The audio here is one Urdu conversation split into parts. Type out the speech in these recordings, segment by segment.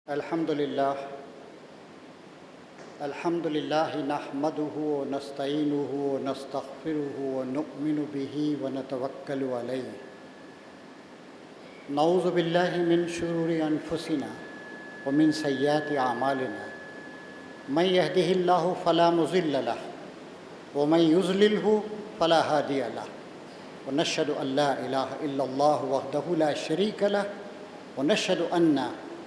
الحمد للہ نحمده ونستعینه ونستغفره ونؤمن به ونتوکل علیہ نعوذ باللہ من شرور انفسنا ومن سیئات اعمالنا من یهده اللہ فلا مضل له ومن یضللہ فلا ہادی له ونشهد ان لا الہ الا اللہ وحدہ لا شریک له ونشهد ان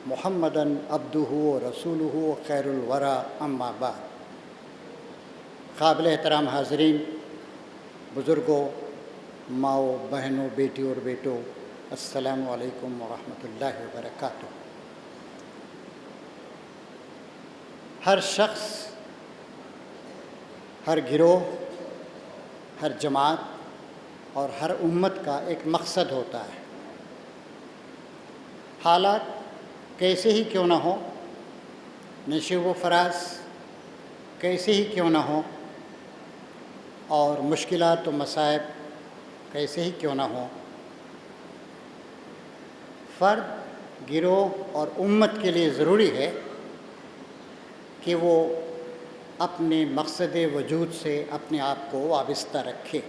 محمدً عبدہ ورسولہ خیر الورا اما بعد۔ قابل احترام حاضرین، بزرگوں، ماؤں، بہنوں، بیٹی اور بیٹوں، السلام علیکم ورحمۃ اللہ وبرکاتہ۔ ہر شخص، ہر گروہ، ہر جماعت اور ہر امت کا ایک مقصد ہوتا ہے۔ حالات کیسے ہی کیوں نہ ہو، نشیب و فراز کیسے ہی کیوں نہ ہو، اور مشکلات و مصائب کیسے ہی کیوں نہ ہوں، فرد، گروہ اور امت کے لیے ضروری ہے کہ وہ اپنے مقصد وجود سے اپنے آپ کو وابستہ رکھے،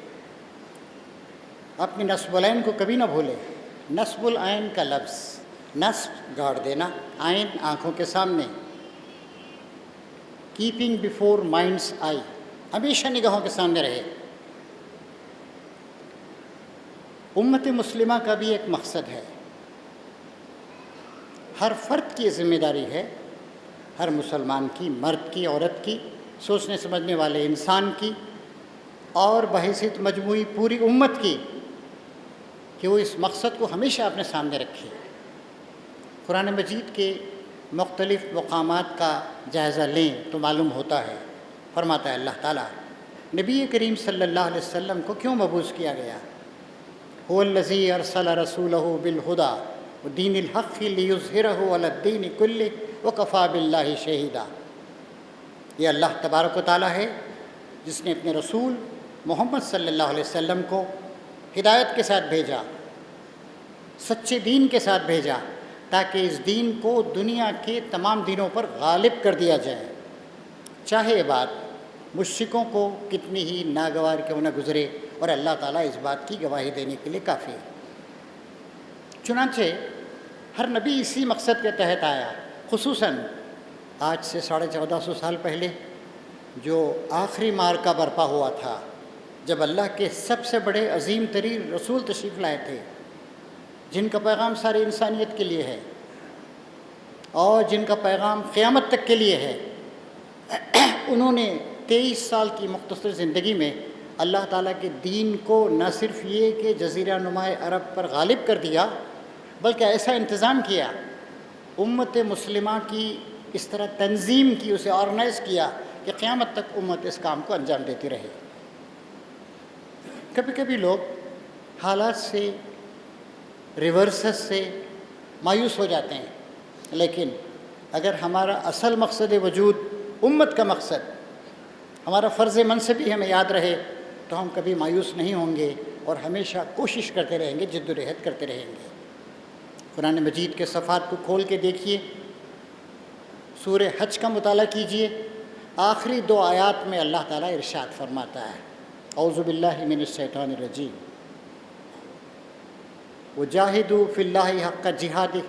اپنی نصب العین کو کبھی نہ بھولے۔ نصب العین کا لفظ، نصب گاڑ دینا، عین آنکھوں کے سامنے، کیپنگ بیفور مائنڈس آئی، ہمیشہ نگاہوں کے سامنے رہے۔ امت مسلمہ کا بھی ایک مقصد ہے، ہر فرد کی ذمہ داری ہے، ہر مسلمان کی، مرد کی، عورت کی، سوچنے سمجھنے والے انسان کی، اور بحیثیت مجموعی پوری امت کی، کہ وہ اس مقصد کو ہمیشہ اپنے سامنے رکھے۔ قرآن مجید کے مختلف مقامات کا جائزہ لیں تو معلوم ہوتا ہے، فرماتا ہے اللہ تعالیٰ، نبی کریم صلی اللہ علیہ وسلم کو کیوں مبعوث کیا گیا؟ هو الذی ارسل رسولہ بالہدی ودین الحق لیظہرہ علی الدین کلہ وکفی باللہ شہیدا۔ یہ اللہ تبارک و تعالیٰ ہے جس نے اپنے رسول محمد صلی اللہ علیہ وسلم کو ہدایت کے ساتھ بھیجا، سچے دین کے ساتھ بھیجا، تاکہ اس دین کو دنیا کے تمام دینوں پر غالب کر دیا جائے، چاہے یہ بات مشرکوں کو کتنی ہی ناگوار کیوں نہ گزرے، اور اللہ تعالیٰ اس بات کی گواہی دینے کے لیے کافی ہے۔ چنانچہ ہر نبی اسی مقصد کے تحت آیا، خصوصاً آج سے 1450 سال پہلے جو آخری معرکہ برپا ہوا تھا، جب اللہ کے سب سے بڑے عظیم ترین رسول تشریف لائے تھے، جن کا پیغام ساری انسانیت کے لیے ہے اور جن کا پیغام قیامت تک کے لیے ہے۔ انہوں نے 23 سال کی مختصر زندگی میں اللہ تعالیٰ کے دین کو نہ صرف یہ کہ جزیرہ نما عرب پر غالب کر دیا، بلکہ ایسا انتظام کیا، امت مسلمہ کی اس طرح تنظیم کی، اسے آرگنائز کیا کہ قیامت تک امت اس کام کو انجام دیتی رہے۔ کبھی کبھی لوگ حالات سے، ریورسز سے مایوس ہو جاتے ہیں، لیکن اگر ہمارا اصل مقصد وجود، امت کا مقصد، ہمارا فرض منصب بھی ہمیں یاد رہے تو ہم کبھی مایوس نہیں ہوں گے اور ہمیشہ کوشش کرتے رہیں گے، جد و جہد کرتے رہیں گے۔ قرآن مجید کے صفحات کو کھول کے دیکھیے، سورہ حج کا مطالعہ کیجیے، آخری 2 آیات میں اللہ تعالیٰ ارشاد فرماتا ہے، اعوذ باللہ من الشیطان الرجیم، وجاہدوا فی اللہ حق جہادہ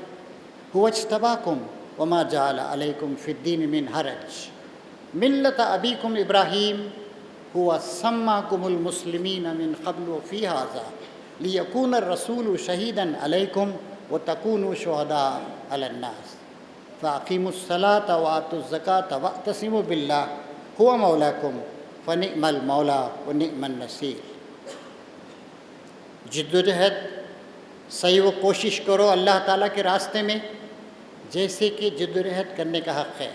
هو اجتباکم وما جعل علیکم فی الدین من حرج ملۃ ابیکم ابراہیم هو سماکم المسلمین من قبل وفی ھذا لیکون الرسول شہیدا علیکم وتکونوا شہداء علی الناس فاقیموا الصلاۃ وآتوا الزکاۃ واعتصموا باللہ هو مولاکم فنعم المولا ونعم النصیر۔ جد و جہد، صحیح و کوشش کرو اللہ تعالیٰ کے راستے میں، جیسے کہ جد و جہد کرنے کا حق ہے۔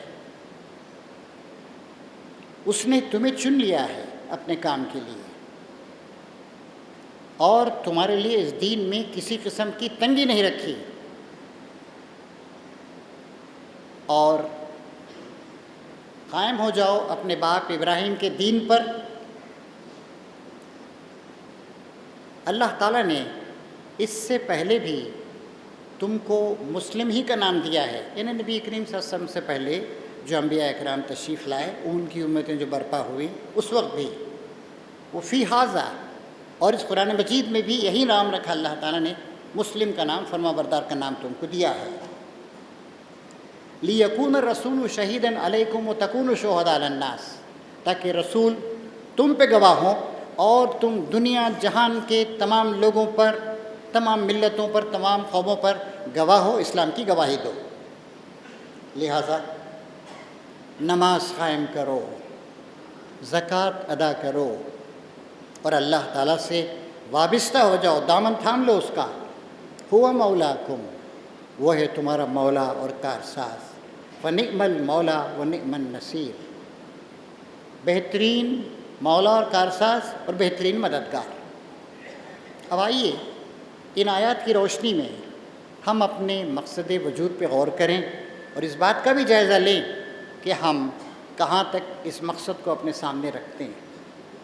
اس نے تمہیں چن لیا ہے اپنے کام کے لیے، اور تمہارے لیے اس دین میں کسی قسم کی تنگی نہیں رکھی، اور قائم ہو جاؤ اپنے باپ ابراہیم کے دین پر۔ اللہ تعالیٰ نے اس سے پہلے بھی تم کو مسلم ہی کا نام دیا ہے، یعنی نبی کریم صلی اللہ علیہ وسلم سے پہلے جو انبیاء اکرام تشریف لائے، ان کی امتیں جو برپا ہوئیں اس وقت بھی وہ فی حاذا، اور اس قرآن مجید میں بھی یہی نام رکھا اللہ تعالیٰ نے، مسلم کا نام، فرما بردار کا نام تم کو دیا ہے۔ لِيَكُونَ الرَّسُولُ شَهِيدًا عَلَيْكُمْ وَتَكُونُوا شُهَدَاءَ عَلَى النَّاسِ، تاکہ رسول تم پہ گواہ ہوں اور تم دنیا جہان کے تمام لوگوں پر، تمام ملتوں پر، تمام قوموں پر گواہ ہو، اسلام کی گواہی دو۔ لہٰذا نماز قائم کرو، زکوٰۃ ادا کرو، اور اللہ تعالیٰ سے وابستہ ہو جاؤ، دامن تھام لو اس کا۔ ہوا مولاکم، وہ ہے تمہارا مولا اور کارساز۔ فنعم المولا ونعم النصیر، بہترین مولا اور کارساز اور بہترین مددگار۔ اب آئیے ان آیات کی روشنی میں ہم اپنے مقصد وجود پہ غور کریں اور اس بات کا بھی جائزہ لیں کہ ہم کہاں تک اس مقصد کو اپنے سامنے رکھتے ہیں،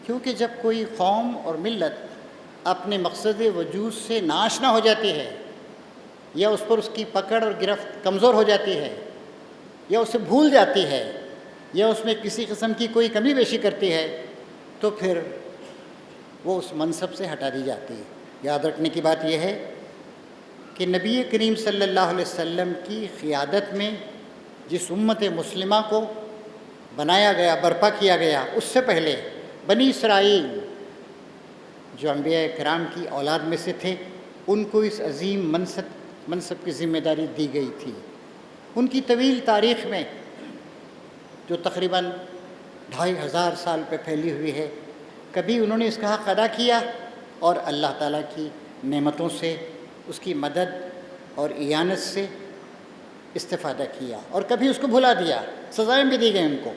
کیونکہ جب کوئی قوم اور ملت اپنے مقصد وجود سے ناآشنا ہو جاتی ہے، یا اس پر اس کی پکڑ اور گرفت کمزور ہو جاتی ہے، یا اسے بھول جاتی ہے، یا اس میں کسی قسم کی کوئی کمی بیشی کرتی ہے، تو پھر وہ اس منصب سے ہٹا دی جاتی ہے۔ یاد رکھنے کی بات یہ ہے کہ نبی کریم صلی اللہ علیہ وسلم کی قیادت میں جس امت مسلمہ کو بنایا گیا، برپا کیا گیا، اس سے پہلے بنی اسرائیل جو انبیاء کرام کی اولاد میں سے تھے، ان کو اس عظیم منصب کی ذمہ داری دی گئی تھی۔ ان کی طویل تاریخ میں جو تقریباً 2500 سال پہ پھیلی ہوئی ہے، کبھی انہوں نے اس کا حق ادا کیا اور اللہ تعالیٰ کی نعمتوں سے، اس کی مدد اور اعانت سے استفادہ کیا، اور کبھی اس کو بھلا دیا، سزائیں بھی دی گئیں ان کو۔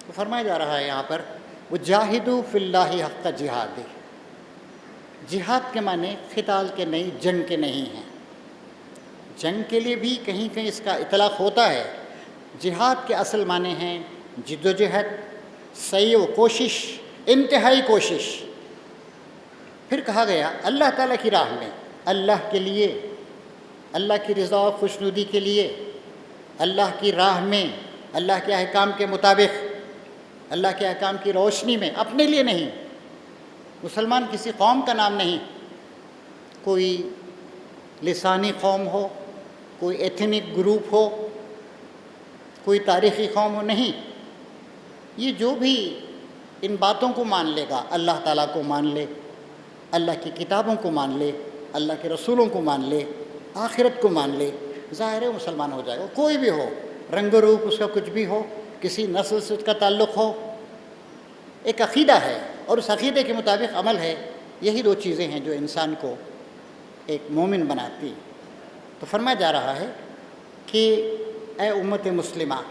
تو فرمایا جا رہا ہے یہاں پر وَجَاهِدُوا فِي اللَّهِ حَقَّ جِهَادِهِ، جہاد کے معنی قتال کے نہیں، جنگ کے نہیں ہیں۔ جنگ کے لیے بھی کہیں کہیں اس کا اطلاق ہوتا ہے۔ جہاد کے اصل معنی ہیں جد و جہد، سعی و کوشش، انتہائی کوشش۔ پھر کہا گیا اللہ تعالیٰ کی راہ میں، اللہ کے لیے، اللہ کی رضا و خوشنودی کے لیے، اللہ کی راہ میں، اللہ کے احکام کے مطابق، اللہ کے احکام کی روشنی میں، اپنے لیے نہیں۔ مسلمان کسی قوم کا نام نہیں، کوئی لسانی قوم ہو، کوئی ایتھنک گروپ ہو، کوئی تاریخی قوم ہو، نہیں۔ یہ جو بھی ان باتوں کو مان لے گا، اللہ تعالیٰ کو مان لے، اللہ کی کتابوں کو مان لے، اللہ کے رسولوں کو مان لے، آخرت کو مان لے، ظاہر ہے مسلمان ہو جائے گا، کوئی بھی ہو، رنگ و روپ اس کا کچھ بھی ہو، کسی نسل سے اس کا تعلق ہو۔ ایک عقیدہ ہے اور اس عقیدے کے مطابق عمل ہے، یہی دو چیزیں ہیں جو انسان کو ایک مومن بناتی۔ تو فرمایا جا رہا ہے کہ اے امت مسلمہ،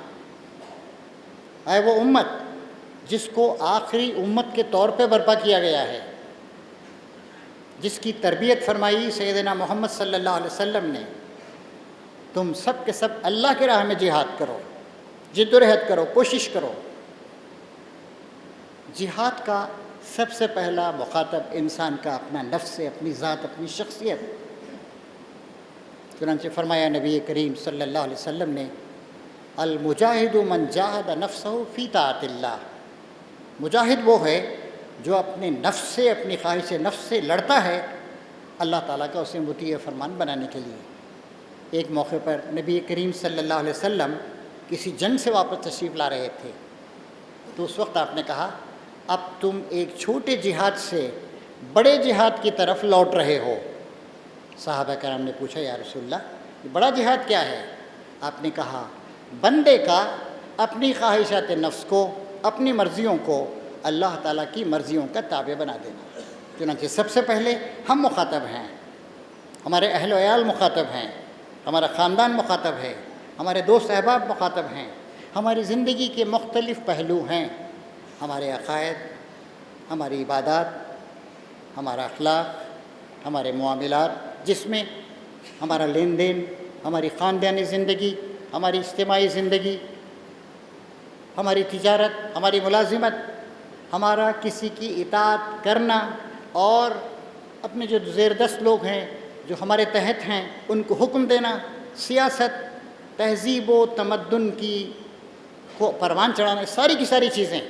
اے وہ امت جس کو آخری امت کے طور پہ برپا کیا گیا ہے، جس کی تربیت فرمائی سیدنا محمد صلی اللہ علیہ وسلم نے، تم سب کے سب اللہ کی راہ میں جہاد کرو، جدوجہد کرو، کوشش کرو۔ جہاد کا سب سے پہلا مخاطب انسان کا اپنا نفس ہے، اپنی ذات، اپنی شخصیت۔ چنانچہ فرمایا نبی کریم صلی اللہ علیہ وسلم نے، المجاہد من جاہد نفسہ فی طاعت اللہ، مجاہد وہ ہے جو اپنے نفس سے، اپنی خواہش نفس سے لڑتا ہے اللہ تعالیٰ کا اسے مطیع فرمان بنانے کے لیے۔ ایک موقع پر نبی کریم صلی اللہ علیہ وسلم کسی جنگ سے واپس تشریف لا رہے تھے، تو اس وقت آپ نے کہا اب تم ایک چھوٹے جہاد سے بڑے جہاد کی طرف لوٹ رہے ہو۔ صحابہ کرام نے پوچھا یا رسول اللہ یہ بڑا جہاد کیا ہے؟ آپ نے کہا بندے کا اپنی خواہشات نفس کو، اپنی مرضیوں کو اللہ تعالیٰ کی مرضیوں کا تابع بنا دینا۔ چنانچہ سب سے پہلے ہم مخاطب ہیں، ہمارے اہل و عیال مخاطب ہیں، ہمارا خاندان مخاطب ہے، ہمارے دوست احباب مخاطب ہیں، ہماری زندگی کے مختلف پہلو ہیں، ہمارے عقائد، ہماری عبادات، ہمارا اخلاق، ہمارے معاملات، جس میں ہمارا لین دین، ہماری خاندانی زندگی، ہماری اجتماعی زندگی، ہماری تجارت، ہماری ملازمت، ہمارا کسی کی اطاعت کرنا، اور اپنے جو زیر دست لوگ ہیں جو ہمارے تحت ہیں ان کو حکم دینا، سیاست، تہذیب و تمدن کی کو پروان چڑھانا، ساری کی ساری چیزیں،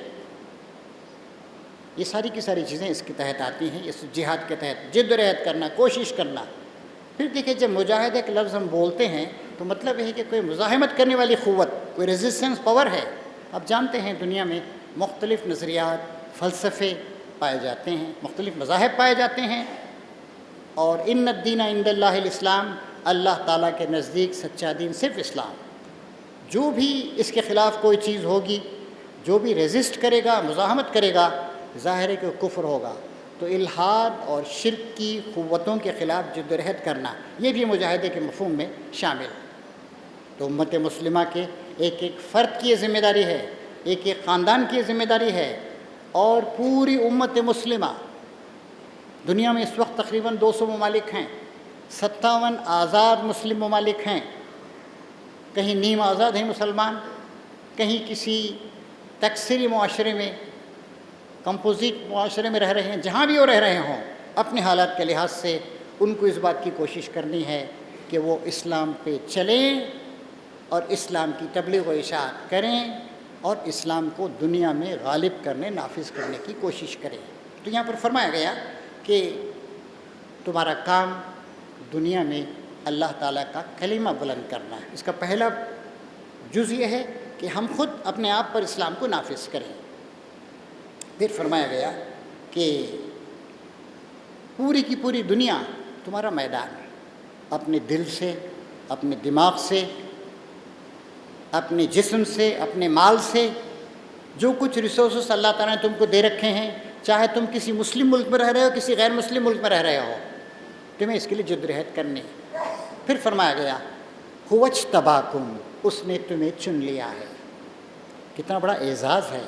یہ ساری کی ساری چیزیں اس کے تحت آتی ہیں، اس جہاد کے تحت جد و جہد کرنا، کوشش کرنا۔ پھر دیکھیں جب مجاہدہ کے لفظ ہم بولتے ہیں تو مطلب یہ ہے کہ کوئی مزاحمت کرنے والی قوت، کوئی ریزسٹنس پاور ہے۔ اب جانتے ہیں دنیا میں مختلف نظریات، فلسفے پائے جاتے ہیں، مختلف مذاہب پائے جاتے ہیں، اور ان الدین عند اللہ الاسلام، اللہ تعالیٰ کے نزدیک سچا دین صرف اسلام۔ جو بھی اس کے خلاف کوئی چیز ہوگی، جو بھی ریزسٹ کرے گا، مزاحمت کرے گا، ظاہر ہے کہ وہ کفر ہوگا۔ تو الحاد اور شرک کی قوتوں کے خلاف جد و جہد کرنا، یہ بھی مجاہدے کے مفہوم میں شامل۔ تو امت مسلمہ کے ایک ایک فرد کی یہ ذمہ داری ہے، ایک ایک خاندان کی یہ ذمہ داری ہے، اور پوری امت مسلمہ، دنیا میں اس وقت تقریباً 200 ممالک ہیں، 57 آزاد مسلم ممالک ہیں، کہیں نیم آزاد ہیں مسلمان، کہیں کسی تکثیری معاشرے میں، کمپوزٹ معاشرے میں رہ رہے ہیں۔ جہاں بھی وہ رہ رہے ہوں، اپنے حالات کے لحاظ سے ان کو اس بات کی کوشش کرنی ہے کہ وہ اسلام پہ چلیں اور اسلام کی تبلیغ و اشاعت کریں اور اسلام کو دنیا میں غالب کرنے، نافذ کرنے کی کوشش کریں۔ تو یہاں پر فرمایا گیا کہ تمہارا کام دنیا میں اللہ تعالیٰ کا کلمہ بلند کرنا ہے۔ اس کا پہلا جز یہ ہے کہ ہم خود اپنے آپ پر اسلام کو نافذ کریں۔ پھر فرمایا گیا کہ پوری کی پوری دنیا تمہارا میدان ہے، اپنے دل سے، اپنے دماغ سے، اپنے جسم سے، اپنے مال سے، جو کچھ ریسورسز اللہ تعالیٰ نے تم کو دے رکھے ہیں، چاہے تم کسی مسلم ملک میں رہ رہے ہو، کسی غیر مسلم ملک میں رہ رہے ہو، تمہیں اس کے لیے جدوجہد کرنی۔ پھر فرمایا گیا هو اجتباکم، اس نے تمہیں چن لیا ہے۔ کتنا بڑا اعزاز ہے،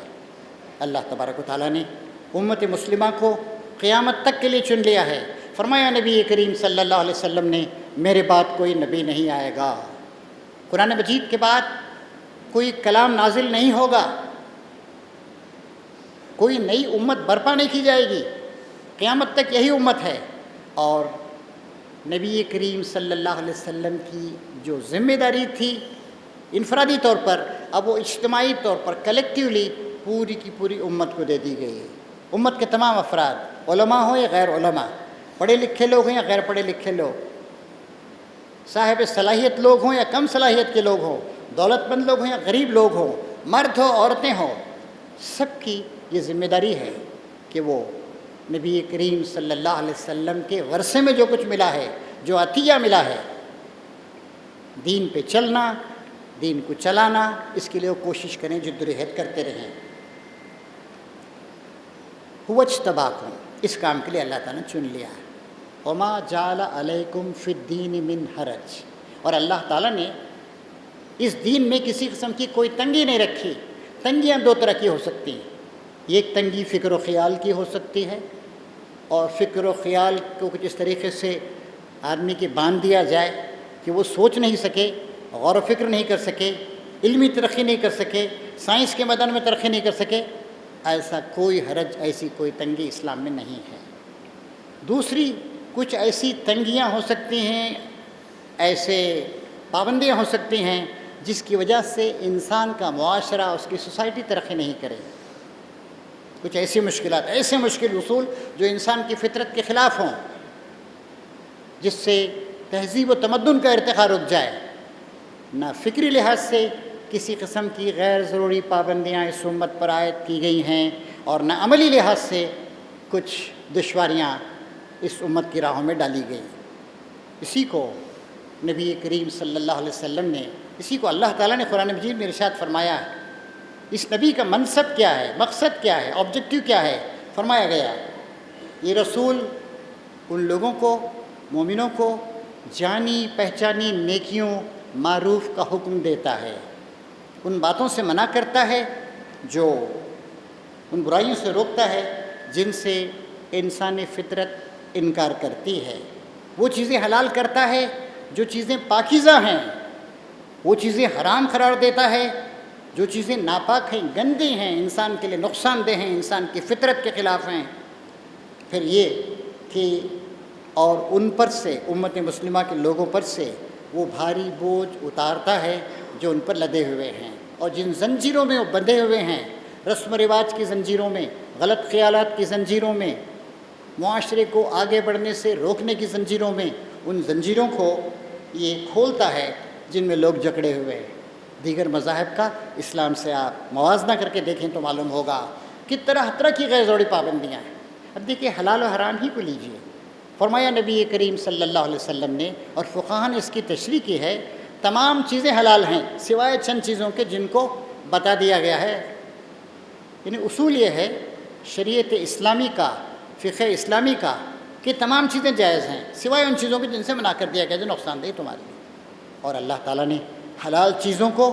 اللہ تبارک و تعالیٰ نے امت مسلمہ کو قیامت تک کے لیے چن لیا ہے۔ فرمایا نبی کریم صلی اللہ علیہ وسلم نے میرے بعد کوئی نبی نہیں آئے گا، قرآن مجید کے بعد کوئی کلام نازل نہیں ہوگا، کوئی نئی امت برپا نہیں کی جائے گی، قیامت تک یہی امت ہے۔ اور نبی کریم صلی اللہ علیہ وسلم کی جو ذمہ داری تھی انفرادی طور پر، اب وہ اجتماعی طور پر کلیکٹیولی پوری کی پوری امت کو دے دی گئی ہے۔ امت کے تمام افراد، علماء ہوں یا غیر علماء، پڑھے لکھے لوگ ہیں یا غیر پڑھے لکھے لوگ، صاحب صلاحیت لوگ ہوں یا کم صلاحیت کے لوگ ہوں، دولت مند لوگ ہوں یا غریب لوگ ہوں، مرد ہو عورتیں ہوں، سب کی یہ ذمہ داری ہے کہ وہ نبی کریم صلی اللہ علیہ وسلم کے ورثے میں جو کچھ ملا ہے، جو عطیہ ملا ہے، دین پہ چلنا، دین کو چلانا، اس کے لیے وہ کوشش کریں، جدوجہد کرتے رہیں۔ هو اجتباکم، اس کام کے لیے اللہ تعالیٰ نے چن لیا ہے۔ وما جعل علیکم فی الدین من حرج، اور اللہ تعالیٰ نے اس دین میں کسی قسم کی کوئی تنگی نہیں رکھی۔ تنگیاں دو طرح کی ہو سکتی ہیں، ایک تنگی فکر و خیال کی ہو سکتی ہے، اور فکر و خیال کو کچھ اس طریقے سے آدمی کے باندھ دیا جائے کہ وہ سوچ نہیں سکے، غور و فکر نہیں کر سکے، علمی ترقی نہیں کر سکے، سائنس کے میدان میں ترقی نہیں کر سکے۔ ایسا کوئی حرج، ایسی کوئی تنگی اسلام میں نہیں ہے۔ دوسری، کچھ ایسی تنگیاں ہو سکتی ہیں، ایسے پابندیاں ہو سکتی ہیں جس کی وجہ سے انسان کا معاشرہ، اس کی سوسائٹی ترقی نہیں کرے۔ کچھ ایسی مشکلات، ایسے مشکل اصول جو انسان کی فطرت کے خلاف ہوں، جس سے تہذیب و تمدن کا ارتقاء رک جائے۔ نہ فکری لحاظ سے کسی قسم کی غیر ضروری پابندیاں اس امت پر عائد کی گئی ہیں، اور نہ عملی لحاظ سے کچھ دشواریاں اس امت کی راہوں میں ڈالی گئی۔ اسی کو نبی کریم صلی اللہ علیہ وسلم نے، اسی کو اللہ تعالیٰ نے قرآن مجید میں ارشاد فرمایا ہے۔ اس نبی کا منصب کیا ہے، مقصد کیا ہے، آبجیکٹیو کیا ہے؟ فرمایا گیا یہ رسول ان لوگوں کو، مومنوں کو جانی پہچانی نیکیوں معروف کا حکم دیتا ہے، ان باتوں سے منع کرتا ہے، جو ان برائیوں سے روکتا ہے جن سے انسانی فطرت انکار کرتی ہے، وہ چیزیں حلال کرتا ہے جو چیزیں پاکیزہ ہیں، وہ چیزیں حرام قرار دیتا ہے جو چیزیں ناپاک ہیں، گندی ہیں، انسان کے لیے نقصان دہ ہیں، انسان کی فطرت کے خلاف ہیں۔ پھر یہ کہ اور ان پر سے امت مسلمہ کے لوگوں پر سے وہ بھاری بوجھ اتارتا ہے جو ان پر لدے ہوئے ہیں، اور جن زنجیروں میں وہ بندھے ہوئے ہیں، رسم و رواج کی زنجیروں میں، غلط خیالات کی زنجیروں میں، معاشرے کو آگے بڑھنے سے روکنے کی زنجیروں میں، ان زنجیروں کو یہ کھولتا ہے جن میں لوگ جکڑے ہوئے ہیں۔ دیگر مذاہب کا اسلام سے آپ موازنہ کر کے دیکھیں تو معلوم ہوگا کہ طرح طرح کی غیر ضروری پابندیاں ہیں۔ اب دیکھیے حلال و حرام ہی کو لیجیے، فرمایا نبی کریم صلی اللہ علیہ وسلم نے، اور فقہاء نے اس کی تشریح کی ہے، تمام چیزیں حلال ہیں سوائے چند چیزوں کے جن کو بتا دیا گیا ہے۔ یعنی اصول یہ ہے شریعت اسلامی کا، فقہ اسلامی کا، کہ تمام چیزیں جائز ہیں سوائے ان چیزوں کے جن سے منع کر دیا گیا جو نقصان دہ تمہارے لیے۔ اور اللہ تعالیٰ نے حلال چیزوں کو،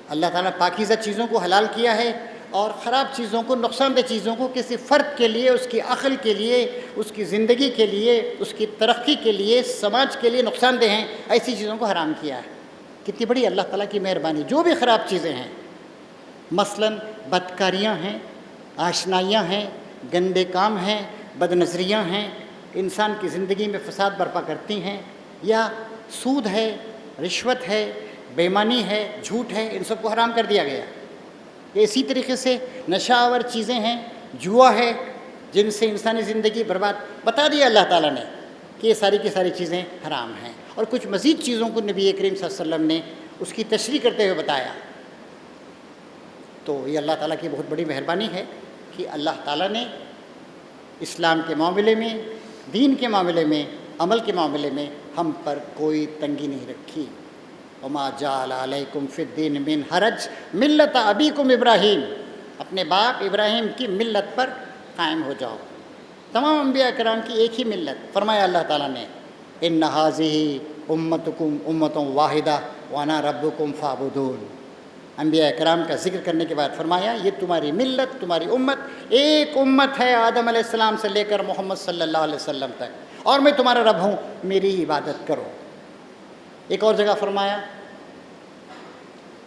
اللہ تعالیٰ نے پاکیزہ چیزوں کو حلال کیا ہے، اور خراب چیزوں کو، نقصان دہ چیزوں کو کسی فرد کے لیے، اس کی عقل کے لیے، اس کی زندگی کے لیے، اس کی ترقی کے لیے، سماج کے لیے نقصان دہ ہیں، ایسی چیزوں کو حرام کیا ہے۔ کتنی بڑی اللہ تعالیٰ کی مہربانی۔ جو بھی خراب چیزیں ہیں، مثلاً بدکاریاں ہیں، آشنائیاں ہیں، گندے کام ہیں، بد نظریاں ہیں، انسان کی زندگی میں فساد برپا کرتی ہیں، یا سود ہے، رشوت ہے، بے ایمانی ہے، جھوٹ ہے، ان سب کو حرام کر دیا گیا۔ اسی طریقے سے نشہ آور چیزیں ہیں، جوا ہے، جن سے انسانی زندگی برباد، بتا دیا اللہ تعالیٰ نے کہ یہ ساری کی ساری چیزیں حرام ہیں۔ اور کچھ مزید چیزوں کو نبی کریم صلی اللہ علیہ وسلم نے اس کی تشریح کرتے ہوئے بتایا۔ تو یہ اللہ تعالیٰ کی بہت بڑی مہربانی ہے کہ اللہ تعالیٰ نے اسلام کے معاملے میں، دین کے معاملے میں، عمل کے معاملے میں ہم پر کوئی تنگی نہیں رکھی۔ وما جعل علیکم فی الدین من حرج ملت ابیکم ابراہیم، اپنے باپ ابراہیم کی ملت پر قائم ہو جاؤ۔ تمام انبیاء کرام کی ایک ہی ملت، فرمایا اللہ تعالیٰ نے ان ھذہ امتکم امۃ واحدہ وانا ربکم فاعبدون۔ انبیاء کرام کا ذکر کرنے کے بعد فرمایا یہ تمہاری ملت، تمہاری امت ایک امت ہے، آدم علیہ السلام سے لے کر محمد صلی اللہ علیہ وسلم تک، اور میں تمہارا رب ہوں، میری عبادت کرو۔ ایک اور جگہ فرمایا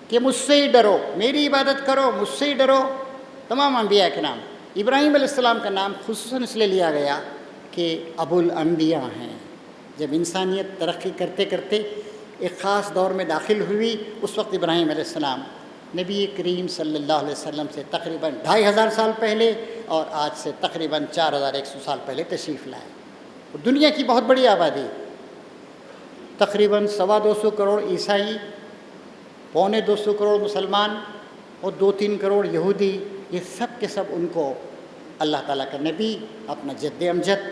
کہ مجھ سے ہی ڈرو، میری عبادت کرو، مجھ سے ہی ڈرو۔ تمام انبیاء کے نام، ابراہیم علیہ السلام کا نام خصوصاً اس لیے لیا گیا کہ ابو الانبیاء ہیں۔ جب انسانیت ترقی کرتے کرتے ایک خاص دور میں داخل ہوئی، اس وقت ابراہیم علیہ السلام نبی کریم صلی اللہ علیہ وسلم سے تقریباً 2500 سال پہلے اور آج سے تقریباً 4100 سال پہلے تشریف لائے۔ دنیا کی بہت بڑی آبادی، تقریباً 225 کروڑ عیسائی، 225 کروڑ مسلمان اور 2-3 کروڑ یہودی، یہ سب کے سب ان کو اللہ تعالیٰ کا نبی، اپنا جد امجد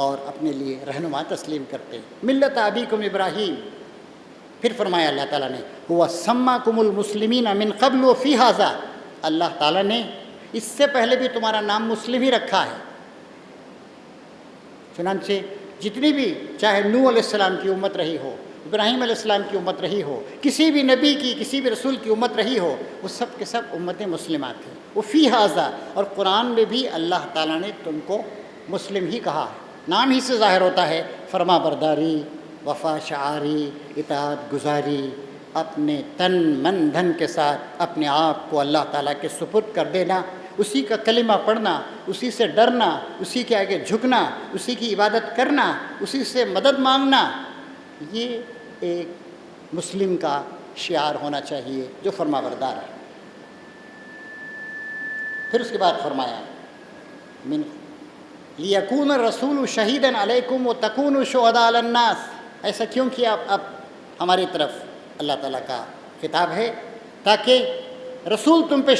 اور اپنے لیے رہنما تسلیم کرتے ہیں۔ ملت ابیکم ابراہیم۔ پھر فرمایا اللہ تعالیٰ نے ہوا سماکم المسلمین من قبل وفی ھذا، اللہ تعالیٰ نے اس سے پہلے بھی تمہارا نام مسلم ہی رکھا ہے۔ چنانچہ جتنی بھی، چاہے نوح علیہ السلام کی امت رہی ہو، ابراہیم علیہ السلام کی امت رہی ہو، کسی بھی نبی کی، کسی بھی رسول کی امت رہی ہو، وہ سب کے سب امت مسلمات ہیں۔ وفی ھذا، اور قرآن میں بھی اللہ تعالیٰ نے تم کو مسلم ہی کہا ہے، نام ہی سے ظاہر ہوتا ہے فرما برداری، وفا شعاری، اطاعت گزاری، اپنے تن من دھن کے ساتھ اپنے آپ کو اللہ تعالیٰ کے سپرد کر دینا، اسی کا کلمہ پڑھنا، اسی سے ڈرنا، اسی کے آگے جھکنا، اسی کی عبادت کرنا، اسی سے مدد مانگنا، یہ ایک مسلم کا شعار ہونا چاہیے جو فرما بردار ہے۔ پھر اس کے بعد فرمایا من لیکون الرسول شہیدا علیکم وتکونوا شہداء علی الناس، ایسا کیوں کیا؟ اب ہماری طرف اللہ تعالیٰ کا خطاب ہے تاکہ رسول تم پہ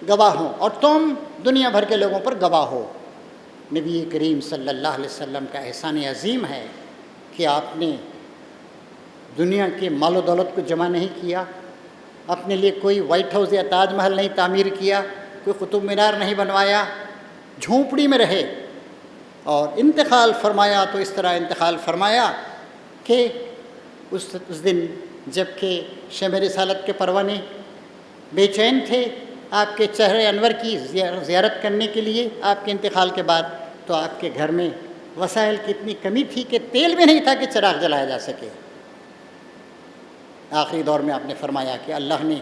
گواہ ہوں اور تم دنیا بھر کے لوگوں پر گواہ ہو۔ نبی کریم صلی اللہ علیہ وسلم کا احسان عظیم ہے کہ آپ نے دنیا کے مال و دولت کو جمع نہیں کیا، اپنے لیے کوئی وائٹ ہاؤس یا تاج محل نہیں تعمیر کیا، کوئی قطب مینار نہیں بنوایا، جھونپڑی میں رہے اور انتقال فرمایا تو اس طرح انتقال فرمایا کہ اس دن جب کہ شمع رسالت کے پروانے بے چین تھے آپ کے چہرے انور کی زیارت کرنے کے لیے آپ کے انتقال کے بعد، تو آپ کے گھر میں وسائل کی اتنی کمی تھی کہ تیل بھی نہیں تھا کہ چراغ جلایا جا سکے۔ آخری دور میں آپ نے فرمایا کہ اللہ نے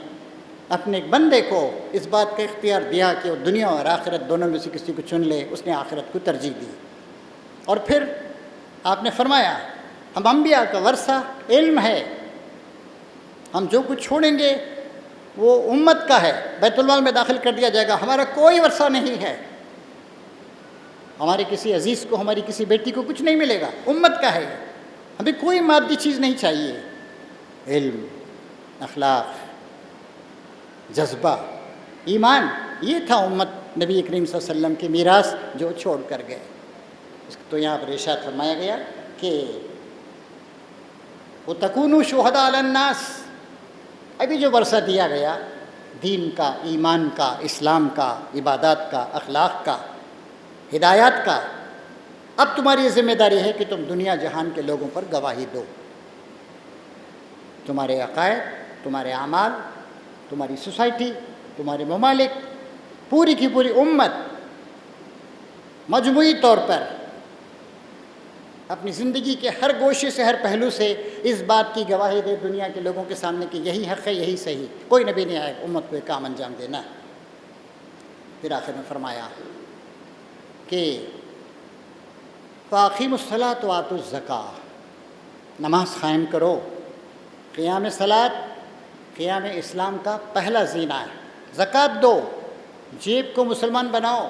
اپنے ایک بندے کو اس بات کا اختیار دیا کہ وہ دنیا اور آخرت دونوں میں سے کسی کو چن لے، اس نے آخرت کو ترجیح دی۔ اور پھر آپ نے فرمایا ہم انبیاء کا ورثہ علم ہے، ہم جو کچھ چھوڑیں گے وہ امت کا ہے، بیت المال میں داخل کر دیا جائے گا، ہمارا کوئی ورثہ نہیں ہے، ہمارے کسی عزیز کو، ہماری کسی بیٹی کو کچھ نہیں ملے گا، امت کا ہے، ہمیں کوئی مادی چیز نہیں چاہیے۔ علم، اخلاق، جذبہ، ایمان، یہ تھا امت نبی کریم صلی اللہ علیہ وسلم کی میراث جو چھوڑ کر گئے۔ تو یہاں پر ارشاد فرمایا گیا کہ وَتَكُونُوا شُهَدَاءَ عَلَى النَّاسِ، ابھی جو ورثہ دیا گیا دین کا، ایمان کا، اسلام کا، عبادات کا، اخلاق کا، ہدایات کا، اب تمہاری یہ ذمہ داری ہے کہ تم دنیا جہان کے لوگوں پر گواہی دو، تمہارے عقائد، تمہارے اعمال، تمہاری سوسائٹی، تمہارے ممالک، پوری کی پوری امت مجموعی طور پر اپنی زندگی کے ہر گوشے سے، ہر پہلو سے اس بات کی گواہی دے دنیا کے لوگوں کے سامنے کہ یہی حق ہے، یہی صحیح، کوئی نبی نہیں آئے امت کو یہ کام انجام دینا۔ پھر آخر میں فرمایا کہ فَأَقِیمُوا الصَّلَاةَ وَآتُوا الزَّکَاۃَ، نماز قائم کرو۔ قیام صلاۃ قیام اسلام کا پہلا زینہ ہے۔ زکوٰۃ دو، جیب کو مسلمان بناؤ،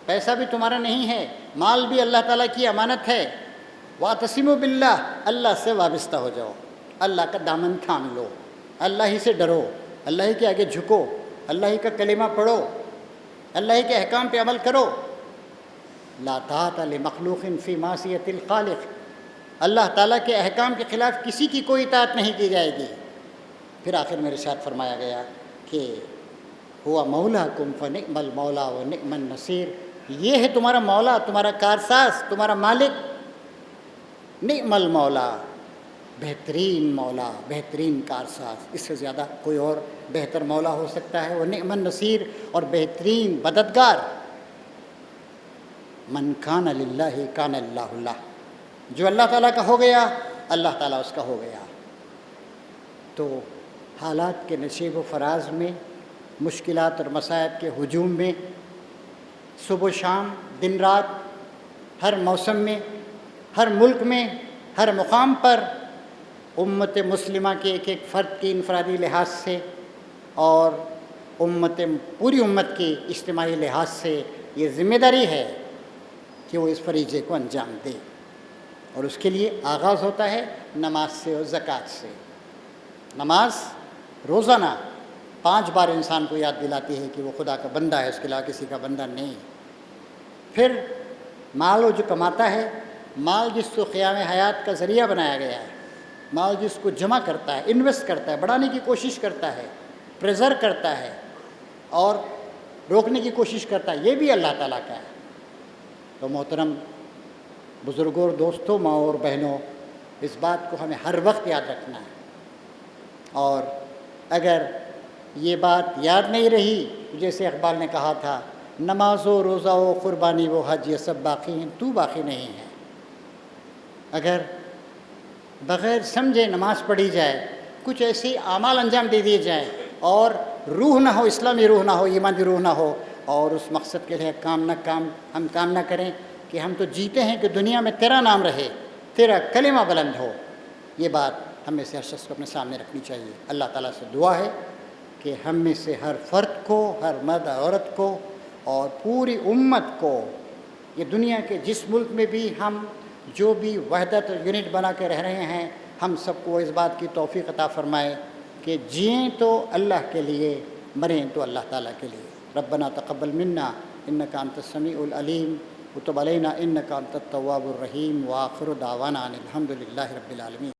پیسہ بھی تمہارا نہیں ہے، مال بھی اللہ تعالیٰ کی امانت ہے۔ وَاعْتَصِمُوا بِاللَّهِ، اللہ سے وابستہ ہو جاؤ، اللہ کا دامن تھام لو، اللہ ہی سے ڈرو، اللہ ہی کے آگے جھکو، اللہ ہی کا کلمہ پڑھو، اللہ ہی کے احکام پہ عمل کرو۔ لا طاعۃ لمخلوق فی معصیۃ الخالق، اللہ تعالیٰ کے احکام کے خلاف کسی کی کوئی اطاعت نہیں کی جائے گی۔ پھر آخر میں ارشاد فرمایا گیا کہ ہوا مولاکم فنعم المولا ونعم النصیر، یہ ہے تمہارا مولا، تمہارا کارساز، تمہارا مالک، نعم المولا، بہترین مولا، بہترین کارساز، اس سے زیادہ کوئی اور بہتر مولا ہو سکتا ہے؟ وہ نعم النصیر، اور بہترین مددگار۔ من کان للہ کان اللہ لہ، جو اللہ تعالیٰ کا ہو گیا اللہ تعالیٰ اس کا ہو گیا۔ تو حالات کے نشیب و فراز میں، مشکلات اور مصائب کے ہجوم میں، صبح و شام، دن رات، ہر موسم میں، ہر ملک میں، ہر مقام پر امت مسلمہ کے ایک ایک فرد کی انفرادی لحاظ سے اور پوری امت کی اجتماعی لحاظ سے یہ ذمہ داری ہے کہ وہ اس فریضے کو انجام دے، اور اس کے لیے آغاز ہوتا ہے نماز سے اور زکوٰۃ سے۔ نماز روزانہ 5 بار انسان کو یاد دلاتی ہے کہ وہ خدا کا بندہ ہے، اس کے علاوہ کسی کا بندہ نہیں۔ پھر مال وہ جو کماتا ہے، مال جس کو قیام حیات کا ذریعہ بنایا گیا ہے، مال جس کو جمع کرتا ہے، انویسٹ کرتا ہے، بڑھانے کی کوشش کرتا ہے، پریزر کرتا ہے اور روکنے کی کوشش کرتا ہے، یہ بھی اللہ تعالیٰ کا ہے۔ تو محترم بزرگوں اور دوستوں، ماں اور بہنوں، اس بات کو ہمیں ہر وقت یاد رکھنا ہے، اور اگر یہ بات یاد نہیں رہی، جیسے اقبال نے کہا تھا، نماز و روزہ و قربانی و حج یہ سب باقی ہیں، تو باقی نہیں ہے۔ اگر بغیر سمجھے نماز پڑھی جائے، کچھ ایسی اعمال انجام دے دیے جائیں اور روح نہ ہو، اسلامی روح نہ ہو، ایمانی روح نہ ہو، اور اس مقصد کے لیے ہم کام نہ کریں کہ ہم تو جیتے ہیں کہ دنیا میں تیرا نام رہے، تیرا کلمہ بلند ہو، یہ بات ہم میں سے ہر شخص کو اپنے سامنے رکھنی چاہیے۔ اللہ تعالیٰ سے دعا ہے کہ ہم میں سے ہر فرد کو، ہر مرد عورت کو اور پوری امت کو، یہ دنیا کے جس ملک میں بھی ہم جو بھی وحدت اور یونٹ بنا کے رہ رہے ہیں، ہم سب کو اس بات کی توفیق عطا فرمائے کہ جئیں تو اللہ کے لیے، مریں تو اللہ تعالیٰ کے لیے۔ ربنا تقبل منا انک انت السمیع العلیم وتب علینا انک انت التواب الرحیم، وآخر دعوانا ان الحمد للہ رب العالمین۔